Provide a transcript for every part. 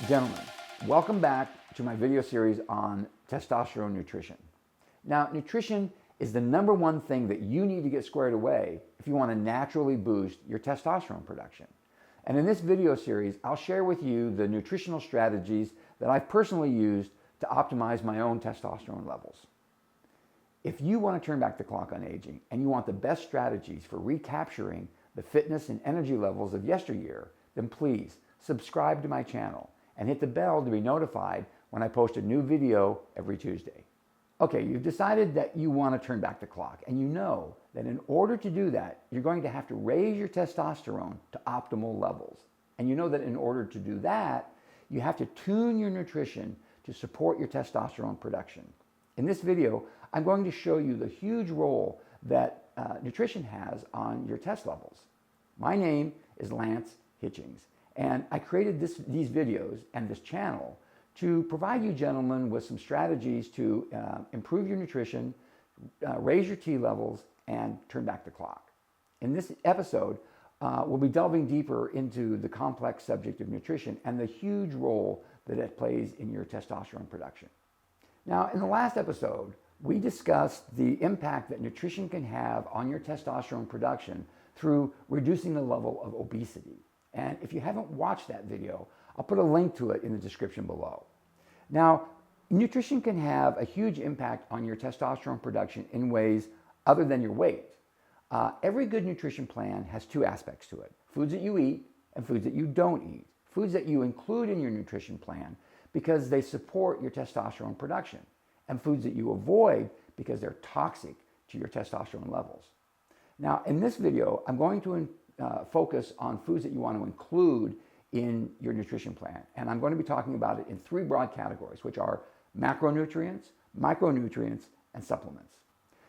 Gentlemen, welcome back to my video series on testosterone nutrition. Now, nutrition is the number one thing that you need to get squared away if you want to naturally boost your testosterone production. And in this video series, I'll share with you the nutritional strategies that I've personally used to optimize my own testosterone levels. If you want to turn back the clock on aging and you want the best strategies for recapturing the fitness and energy levels of yesteryear, then please subscribe to my channel and hit the bell to be notified when I post a new video every Tuesday. Okay, you've decided that you want to turn back the clock, and you know that in order to do that, you're going to have to raise your testosterone to optimal levels. And you know that in order to do that, you have to tune your nutrition to support your testosterone production. In this video, I'm going to show you the huge role that nutrition has on your test levels. My name is Lance Hitchings, and I created these videos and this channel to provide you gentlemen with some strategies to improve your nutrition, raise your T levels, and turn back the clock. In this episode, we'll be delving deeper into the complex subject of nutrition and the huge role that it plays in your testosterone production. Now, in the last episode, we discussed the impact that nutrition can have on your testosterone production through reducing the level of obesity. And if you haven't watched that video, I'll put a link to it in the description below. Now, nutrition can have a huge impact on your testosterone production in ways other than your weight. Every good nutrition plan has two aspects to it: foods that you eat and foods that you don't eat. Foods that you include in your nutrition plan because they support your testosterone production, and foods that you avoid because they're toxic to your testosterone levels. Now, in this video, I'm going to focus on foods that you want to include in your nutrition plan. And I'm going to be talking about it in three broad categories, which are macronutrients, micronutrients, and supplements.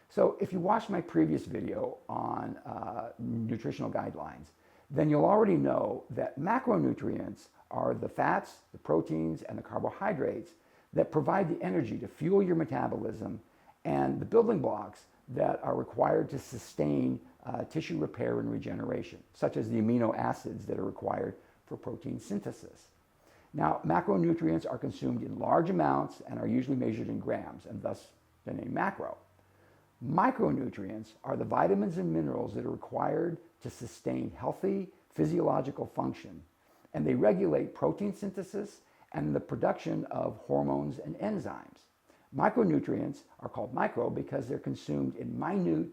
So if you watched my previous video on nutritional guidelines, then you'll already know that macronutrients are the fats, the proteins, and the carbohydrates that provide the energy to fuel your metabolism and the building blocks that are required to sustain tissue repair and regeneration, such as the amino acids that are required for protein synthesis. Now, macronutrients are consumed in large amounts and are usually measured in grams, and thus the name macro. Micronutrients are the vitamins and minerals that are required to sustain healthy physiological function, and they regulate protein synthesis and the production of hormones and enzymes. Micronutrients are called micro because they're consumed in minute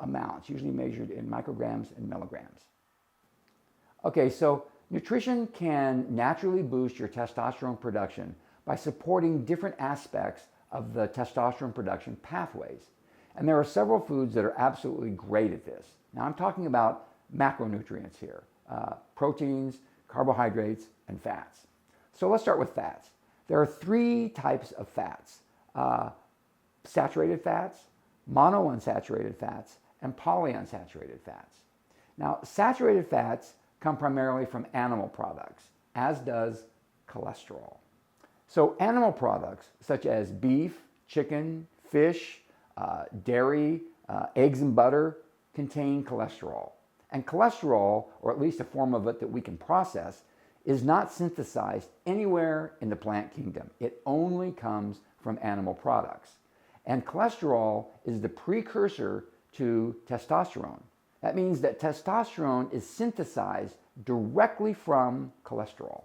amounts, usually measured in micrograms and milligrams. Okay, so nutrition can naturally boost your testosterone production by supporting different aspects of the testosterone production pathways. And there are several foods that are absolutely great at this. Now, I'm talking about macronutrients here: proteins, carbohydrates, and fats. So let's start with fats. There are three types of fats: saturated fats, monounsaturated fats, and polyunsaturated fats. Now, saturated fats come primarily from animal products, as does cholesterol. So animal products such as beef, chicken, fish, dairy, eggs and butter contain cholesterol. And cholesterol, or at least a form of it that we can process, is not synthesized anywhere in the plant kingdom. It only comes from animal products. And cholesterol is the precursor to testosterone. That means that testosterone is synthesized directly from cholesterol.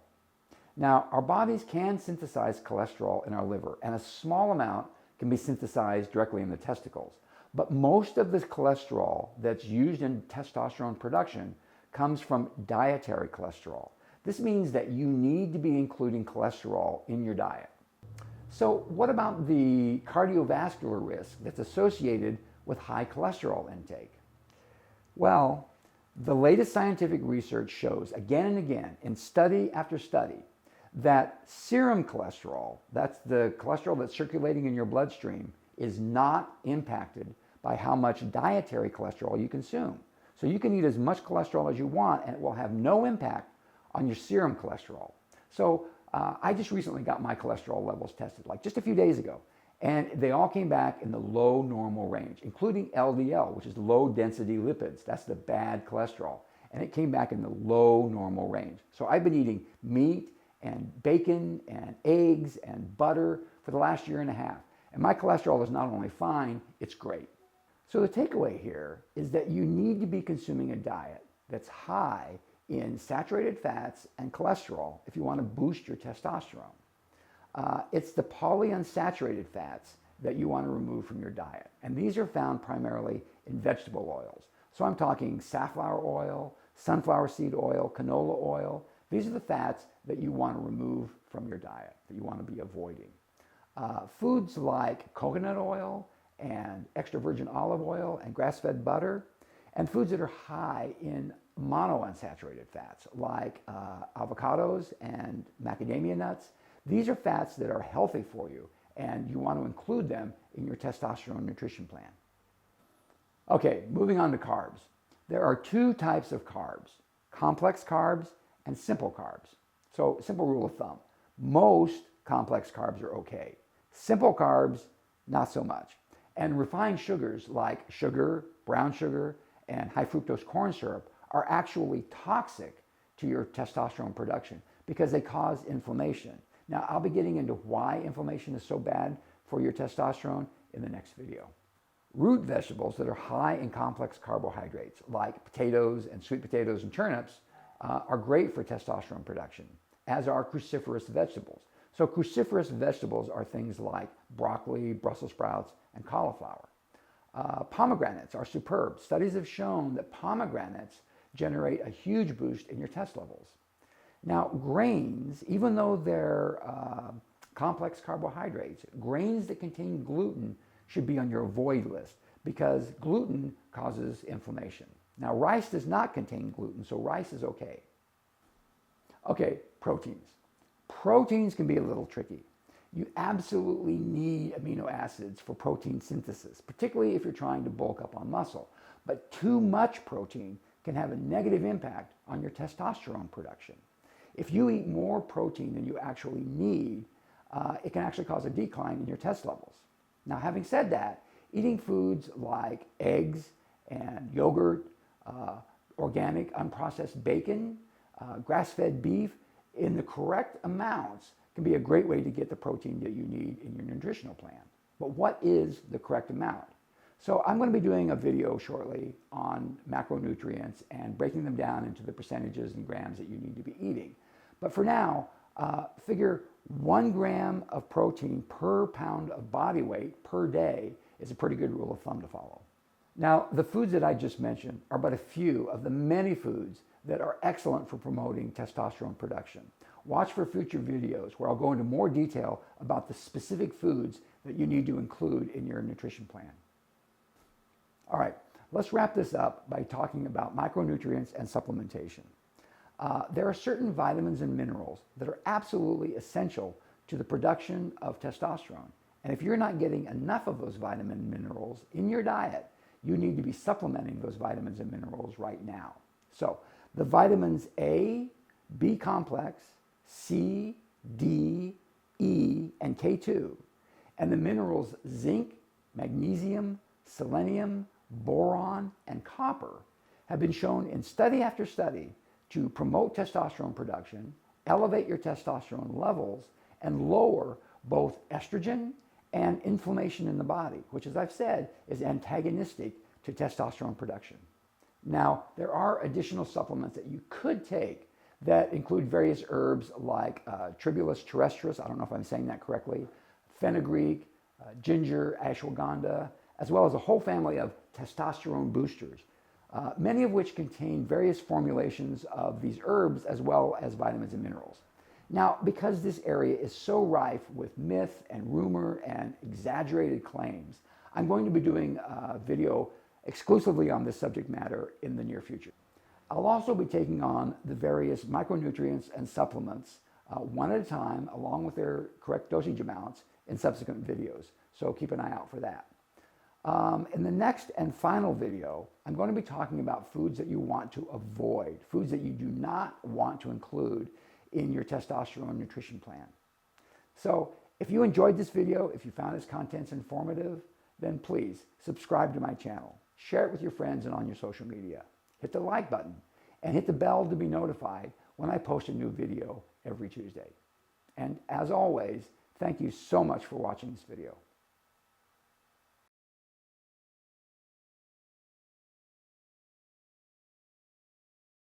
Now, our bodies can synthesize cholesterol in our liver, and a small amount can be synthesized directly in the testicles. But most of the cholesterol that's used in testosterone production comes from dietary cholesterol. This means that you need to be including cholesterol in your diet. So what about the cardiovascular risk that's associated with high cholesterol intake? Well, the latest scientific research shows again and again, in study after study, that serum cholesterol, that's the cholesterol that's circulating in your bloodstream, is not impacted by how much dietary cholesterol you consume. So you can eat as much cholesterol as you want and it will have no impact on your serum cholesterol. So I just recently got my cholesterol levels tested, like just a few days ago, and they all came back in the low normal range, including LDL, which is low density lipids. That's the bad cholesterol. And it came back in the low normal range. So I've been eating meat and bacon and eggs and butter for the last year and a half. And my cholesterol is not only fine, it's great. So the takeaway here is that you need to be consuming a diet that's high in saturated fats and cholesterol if you want to boost your testosterone. It's the polyunsaturated fats that you want to remove from your diet. And these are found primarily in vegetable oils. So I'm talking safflower oil, sunflower seed oil, canola oil. These are the fats that you want to remove from your diet, that you want to be avoiding. Foods like coconut oil and extra virgin olive oil and grass-fed butter, and foods that are high in monounsaturated fats like avocados and macadamia nuts. These are fats that are healthy for you, and you want to include them in your testosterone nutrition plan. Okay, moving on to carbs. There are two types of carbs, complex carbs and simple carbs. So, simple rule of thumb, most complex carbs are okay. Simple carbs, not so much. And refined sugars like sugar, brown sugar, and high fructose corn syrup are actually toxic to your testosterone production because they cause inflammation. Now, I'll be getting into why inflammation is so bad for your testosterone in the next video. Root vegetables that are high in complex carbohydrates, like potatoes and sweet potatoes and turnips, are great for testosterone production, as are cruciferous vegetables. So cruciferous vegetables are things like broccoli, Brussels sprouts, and cauliflower. Pomegranates are superb. Studies have shown that pomegranates generate a huge boost in your test levels. Now, grains, even though they're complex carbohydrates, grains that contain gluten should be on your avoid list because gluten causes inflammation. Now, rice does not contain gluten, so rice is okay. Okay, proteins. Proteins can be a little tricky. You absolutely need amino acids for protein synthesis, particularly if you're trying to bulk up on muscle. But too much protein can have a negative impact on your testosterone production. If you eat more protein than you actually need, it can actually cause a decline in your test levels. Now, having said that, eating foods like eggs and yogurt, organic unprocessed bacon, grass-fed beef in the correct amounts can be a great way to get the protein that you need in your nutritional plan. But what is the correct amount? So I'm going to be doing a video shortly on macronutrients and breaking them down into the percentages and grams that you need to be eating. But for now, figure 1 gram of protein per pound of body weight per day is a pretty good rule of thumb to follow. Now, the foods that I just mentioned are but a few of the many foods that are excellent for promoting testosterone production. Watch for future videos where I'll go into more detail about the specific foods that you need to include in your nutrition plan. All right, let's wrap this up by talking about micronutrients and supplementation. There are certain vitamins and minerals that are absolutely essential to the production of testosterone. And if you're not getting enough of those vitamins and minerals in your diet, you need to be supplementing those vitamins and minerals right now. So the vitamins A, B complex, C, D, E, and K2, and the minerals zinc, magnesium, selenium, boron, and copper have been shown in study after study to promote testosterone production, elevate your testosterone levels, and lower both estrogen and inflammation in the body, which, as I've said, is antagonistic to testosterone production. Now, there are additional supplements that you could take that include various herbs like Tribulus terrestris, I don't know if I'm saying that correctly, fenugreek, ginger, ashwagandha, as well as a whole family of testosterone boosters, many of which contain various formulations of these herbs as well as vitamins and minerals. Now, because this area is so rife with myth and rumor and exaggerated claims, I'm going to be doing a video exclusively on this subject matter in the near future. I'll also be taking on the various micronutrients and supplements one at a time, along with their correct dosage amounts in subsequent videos. So keep an eye out for that. In the next and final video, I'm going to be talking about foods that you want to avoid, foods that you do not want to include in your testosterone nutrition plan. So if you enjoyed this video, if you found its contents informative, then please subscribe to my channel, share it with your friends and on your social media, hit the like button, and hit the bell to be notified when I post a new video every Tuesday. And as always, thank you so much for watching this video.